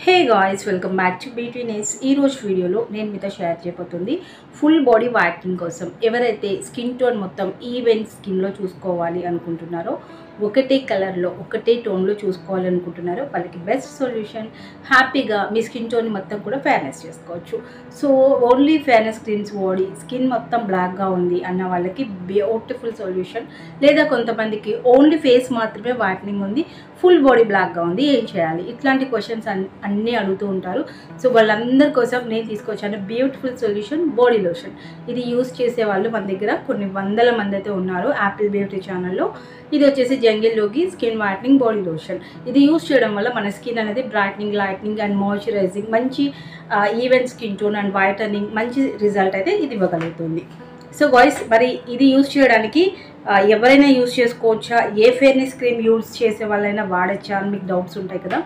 Hey guys, welcome back to beauty ness. ఈ రోజు వీడియోలో నేను మీతో షేర్ చేయబోతుంది ఫుల్ బాడీ వైట్నింగ్ కోసం. ఎవరైతే స్కిన్ టోన్ మొత్తం ఈవెన్ స్కిన్లో చూసుకోవాలి అనుకుంటున్నారో, ఒకటే కలర్లో ఒకటే టోన్లో చూసుకోవాలి అనుకుంటున్నారో వాళ్ళకి బెస్ట్ సొల్యూషన్. హ్యాపీగా మీ స్కిన్ టోన్ మొత్తం కూడా ఫేర్నెస్ చేసుకోవచ్చు. సో ఓన్లీ ఫేర్నెస్ క్రీమ్స్ వాడి స్కిన్ మొత్తం బ్లాక్గా ఉంది అన్న వాళ్ళకి బ్యూటిఫుల్ సొల్యూషన్. లేదా కొంతమందికి ఓన్లీ ఫేస్ మాత్రమే వైట్నింగ్ ఉంది, ఫుల్ బాడీ బ్లాక్గా ఉంది, ఏం చేయాలి? ఇట్లాంటి క్వశ్చన్స్ అన్నీ అడుగుతూ ఉంటారు. సో వాళ్ళందరి కోసం నేను తీసుకొచ్చాను బ్యూటిఫుల్ సొల్యూషన్, బాడీ లోషన్. ఇది యూస్ చేసే వాళ్ళు మన దగ్గర కొన్ని వందల మంది అయితే ఉన్నారు యాపిల్ బ్యూటీ ఛానల్లో. ఇది వచ్చేసి జంగిల్లోకి స్కిన్ వైట్నింగ్ బాడీ లోషన్. ఇది యూస్ చేయడం వల్ల మన స్కిన్ అనేది బ్రైట్నింగ్, లైట్నింగ్ అండ్ మాయిశ్చరైజింగ్, మంచి even skin tone and whitening, మంచి రిజల్ట్ అయితే ఇది ఇవ్వగలుగుతుంది. సో గాయ్స్, మరి ఇది యూస్ చేయడానికి ఎవరైనా యూస్ చేసుకోవచ్చా, ఏ ఫేర్నెస్ క్రీమ్ యూస్ చేసే వాళ్ళైనా వాడచ్చా అని మీకు డౌట్స్ ఉంటాయి కదా.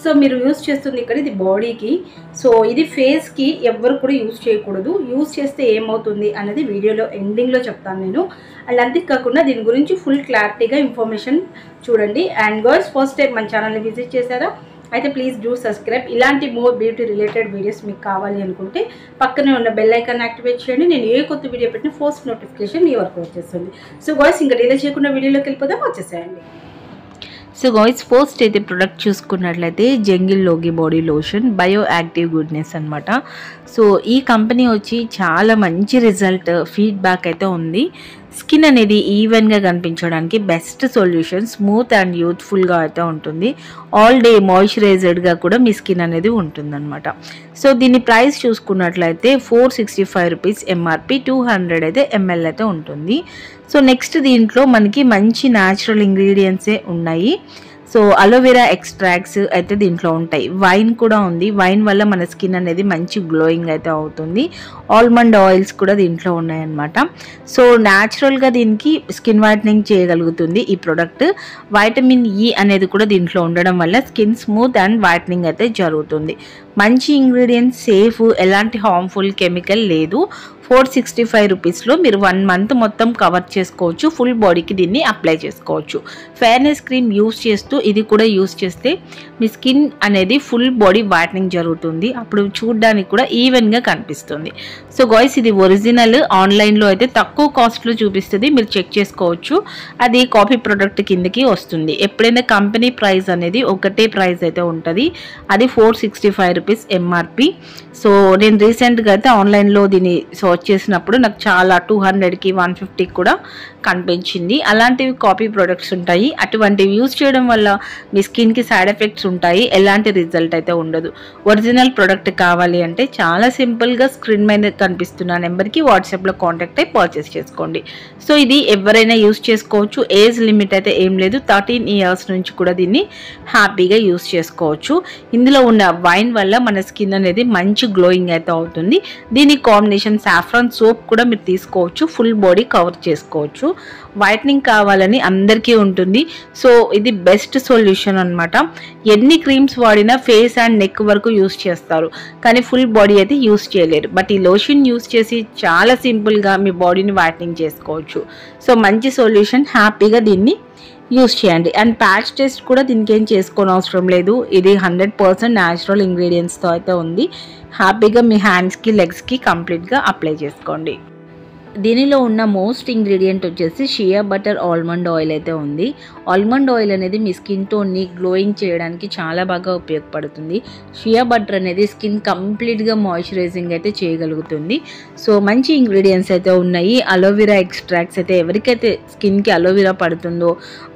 సో మీరు యూస్ చేస్తుంది ఇక్కడ ఇది బాడీకి. సో ఇది ఫేస్కి ఎవ్వరు కూడా యూస్ చేయకూడదు. యూస్ చేస్తే ఏమవుతుంది అనేది వీడియోలో ఎండింగ్లో చెప్తాను నేను. అండ్ అంతేకాకుండా దీని గురించి ఫుల్ క్లారిటీగా ఇన్ఫర్మేషన్ చూడండి. అండ్ గాయ్స్, ఫస్ట్ టైం మన ఛానల్ని విజిట్ చేశారా అయితే ప్లీజ్ డూ సబ్స్క్రైబ్. ఇలాంటి మోర్ బ్యూటీ రిలేటెడ్ వీడియోస్ మీకు కావాలి అనుకుంటే పక్కనే ఉన్న బెల్ ఐకాన్ యాక్టివేట్ చేయండి. నేను ఏ కొత్త వీడియో పెట్టిన ఫస్ట్ నోటిఫికేషన్ మీ వరకు వచ్చేస్తుంది. సో గాయ్స్, ఇంకా డిలే చేయకుండా వీడియోలోకి వెళ్ళిపోదాం, వచ్చేసేయండి. సో గాయ్స్, ఫస్ట్ అయితే ప్రొడక్ట్ చూసుకున్నట్లయితే జంగిల్లోకి body lotion, bio active goodness అనమాట. సో ఈ కంపెనీ వచ్చి చాలా మంచి రిజల్ట్ ఫీడ్బ్యాక్ అయితే ఉంది. స్కిన్ అనేది ఈవెన్గా కనిపించడానికి బెస్ట్ సొల్యూషన్. స్మూత్ అండ్ యూత్ఫుల్గా అయితే ఉంటుంది. ఆల్ డే మాయిశ్చరైజర్డ్గా కూడా మీ స్కిన్ అనేది ఉంటుందన్నమాట. సో దీని ప్రైస్ చూసుకున్నట్లయితే 465 రూపీస్ ఎంఆర్పి, 200 అయితే ఎంఎల్ అయితే ఉంటుంది. సో నెక్స్ట్ దీంట్లో మనకి మంచి న్యాచురల్ ఇంగ్రీడియంట్సే ఉన్నాయి. సో అలోవెరా ఎక్స్ట్రాక్ట్స్ అయితే దీంట్లో ఉంటాయి. వైన్ కూడా ఉంది. వైన్ వల్ల మన స్కిన్ అనేది మంచి గ్లోయింగ్ అయితే అవుతుంది. ఆల్మండ్ ఆయిల్స్ కూడా దీంట్లో ఉన్నాయన్నమాట. సో న్యాచురల్గా దీనికి స్కిన్ వైట్నింగ్ చేయగలుగుతుంది ఈ ప్రోడక్ట్. వైటమిన్ ఈ అనేది కూడా దీంట్లో ఉండడం వల్ల స్కిన్ స్మూత్ అండ్ వైట్నింగ్ అయితే జరుగుతుంది. మంచి ఇంగ్రీడియంట్స్, సేఫ్, ఎలాంటి హార్మ్ఫుల్ కెమికల్ లేదు. 465 రూపీస్లో మీరు 1 మంత్ మొత్తం కవర్ చేసుకోవచ్చు. ఫుల్ బాడీకి దీన్ని అప్లై చేసుకోవచ్చు. ఫేర్నెస్ క్రీమ్ యూస్ చేస్తూ ఇది కూడా యూస్ చేస్తే మీ స్కిన్ అనేది ఫుల్ బాడీ వైట్నింగ్ జరుగుతుంది. అప్పుడు చూడడానికి కూడా ఈవెన్గా కనిపిస్తుంది. సో గాయ్స్, ఇది ఒరిజినల్. ఆన్లైన్లో అయితే తక్కువ కాస్ట్లో చూపిస్తుంది, మీరు చెక్ చేసుకోవచ్చు. అది కాపీ ప్రోడక్ట్ కిందకి వస్తుంది. ఎప్పుడైనా కంపెనీ ప్రైస్ అనేది ఒకటే ప్రైస్ అయితే ఉంటుంది. అది 465 రూపీస్ ఎంఆర్పి. సో నేను రీసెంట్గా అయితే ఆన్లైన్లో దీన్ని సర్చ్ చేసినప్పుడు నాకు చాలా 200కి 150కి కూడా కనిపించింది. అలాంటివి కాపీ ప్రొడక్ట్స్ ఉంటాయి. అటువంటివి యూజ్ చేయడం వల్ల మీ స్కిన్కి సైడ్ ఎఫెక్ట్స్ ఉంటాయి. ఎలాంటి రిజల్ట్ అయితే ఉండదు. ఒరిజినల్ ప్రోడక్ట్ కావాలి అంటే చాలా సింపుల్గా స్క్రీన్ మీద కనిపిస్తున్న నెంబర్కి వాట్సాప్లో కాంటాక్ట్ అయ్యి పర్చేస్ చేసుకోండి. సో ఇది ఎవరైనా యూజ్ చేసుకోవచ్చు. ఏజ్ లిమిట్ అయితే ఏం లేదు. 13 ఇయర్స్ నుంచి కూడా దీన్ని హ్యాపీగా యూజ్ చేసుకోవచ్చు. ఇందులో ఉన్న వైన్ వల్ల మన స్కిన్ అనేది మంచి గ్లోయింగ్ అయితే అవుతుంది. దీని కాంబినేషన్ సాఫ్రాన్ సోప్ కూడా మీరు తీసుకోవచ్చు. ఫుల్ బాడీ కవర్ చేసుకోవచ్చు. వైట్నింగ్ కావాలని అందరికీ ఉంటుంది. సో ఇది బెస్ట్ సొల్యూషన్ అనమాట. ఎన్ని క్రీమ్స్ వాడినా ఫేస్ అండ్ నెక్ వరకు యూస్ చేస్తారు, కానీ ఫుల్ బాడీ అయితే యూస్ చేయలేరు. బట్ ఈ లోషన్ యూస్ చేసి చాలా సింపుల్గా మీ బాడీని వైట్నింగ్ చేసుకోవచ్చు. సో మంచి సొల్యూషన్, హ్యాపీగా దీన్ని యూస్ చేయండి. అండ్ ప్యాచ్ టెస్ట్ కూడా దీనికి ఏం చేసుకోని అవసరం లేదు. ఇది 100% న్యాచురల్ ఇంగ్రీడియంట్స్తో అయితే ఉంది. హ్యాపీగా మీ హ్యాండ్స్కి, లెగ్స్కి కంప్లీట్గా అప్లై చేసుకోండి. దీనిలో ఉన్న మోస్ట్ ఇంగ్రీడియంట్ వచ్చేసి షియా బటర్ ఆల్మండ్ ఆయిల్ అయితే ఉంది. ఆల్మండ్ ఆయిల్ అనేది మీ స్కిన్ టోన్ని గ్లోయింగ్ చేయడానికి చాలా బాగా ఉపయోగపడుతుంది. షియా బటర్ అనేది స్కిన్ కంప్లీట్గా మాయిశ్చరైజింగ్ అయితే చేయగలుగుతుంది. సో మంచి ఇంగ్రీడియంట్స్ అయితే ఉన్నాయి. అలోవెరా ఎక్స్ట్రాక్ట్స్ అయితే ఎవరికైతే స్కిన్కి అలోవెరా పడుతుందో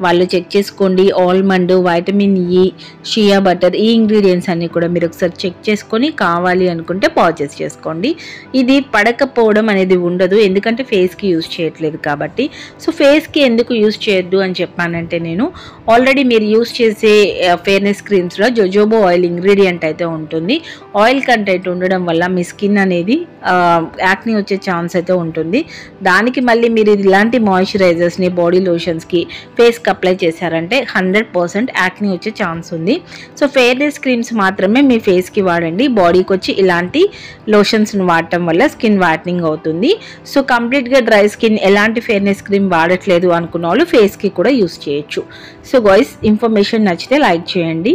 వాళ్ళు చెక్ చేసుకోండి. Almond, vitamin E, shea butter, ఈ ఇంగ్రీడియంట్స్ అన్నీ కూడా మీరు ఒకసారి చెక్ చేసుకొని కావాలి అనుకుంటే పర్చేస్ చేసుకోండి. ఇది పడకపోవడం అనేది ఉండదు, ఎందుకంటే ఫేస్కి యూజ్ చేయట్లేదు కాబట్టి. సో ఫేస్కి ఎందుకు యూజ్ చేయొద్దు అని చెప్పానంటే, నేను ఆల్రెడీ మీరు యూజ్ చేసే ఫేర్నెస్ క్రీమ్స్లో జోజోబా ఆయిల్ ఇంగ్రీడియంట్ అయితే ఉంటుంది. ఆయిల్ కంటెంట్ ఉండడం వల్ల మీ స్కిన్ అనేది యాక్ని వచ్చే ఛాన్స్ అయితే ఉంటుంది. దానికి మళ్ళీ మీరు ఇలాంటి మాయిశ్చరైజర్స్ని బాడీ లోషన్స్కి ఫేస్కి అప్లై చేశారంటే 100% యాక్ని వచ్చే ఛాన్స్ ఉంది. సో ఫేర్నెస్ క్రీమ్స్ మాత్రమే మీ ఫేస్కి వాడండి. బాడీకి వచ్చి ఇలాంటి లోషన్స్ని వాడటం వల్ల స్కిన్ వైట్నింగ్ అవుతుంది. సో కంప్లీట్గా డ్రై స్కిన్, ఎలాంటి ఫేర్నెస్ క్రీమ్ వాడట్లేదు అనుకున్న వాళ్ళు ఫేస్కి కూడా యూస్ చేయొచ్చు. సో గాయ్స్, ఇన్ఫర్మేషన్ నచ్చితే లైక్ చేయండి.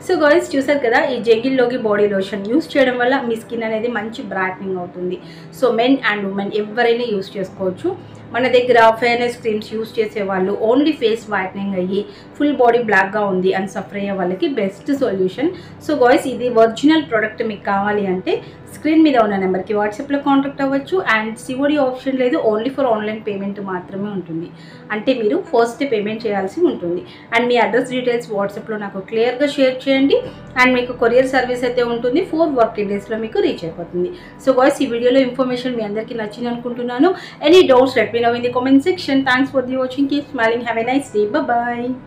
సో గాయ్స్ చూసారు కదా, ఈ జెంగిల్లోకి బాడీ లోషన్ యూస్ చేయడం వల్ల మీ స్కిన్ అనేది మంచి బ్రైట్నింగ్ అవుతుంది. సో మెన్ అండ్ ఉమెన్ ఎవరైనా యూస్ చేసుకోవచ్చు. మన దగ్గర ఫెయిర్నెస్ క్రీమ్స్ యూస్ చేసే వాళ్ళు ఓన్లీ ఫేస్ వైట్నింగ్ అయ్యి ఫుల్ బాడీ బ్లాక్గా ఉంది అని సఫర్ అయ్యే వాళ్ళకి బెస్ట్ సొల్యూషన్. సో గాయ్స్ ఇది ఒరిజినల్ ప్రోడక్ట్ మీకు కావాలి అంటే స్క్రీన్ మీద ఉన్న నెంబర్కి వాట్సాప్లో కాంటాక్ట్ అవ్వచ్చు. అండ్ సిఓడి ఆప్షన్ లేదు, ఓన్లీ ఫర్ ఆన్లైన్ పేమెంట్ మాత్రమే ఉంటుంది. అంటే మీరు ఫస్ట్ పేమెంట్ చేయాల్సి ఉంటుంది. అండ్ మీ అడ్రస్ డీటెయిల్స్ వాట్సాప్లో నాకు క్లియర్గా షేర్ చేయండి. అండ్ మీకు కొరియర్ సర్వీస్ అయితే ఉంటుంది, 4 వర్కింగ్ డేస్లో మీకు రీచ్ అయిపోతుంది. సో గాయ్స్ ఈ వీడియోలో ఇన్ఫర్మేషన్ మీ అందరికీ నచ్చింది అనుకుంటున్నాను. Any doubts let me know in the comment section. Thanks for the watching. Keep smiling. Have a nice day. Bye bye.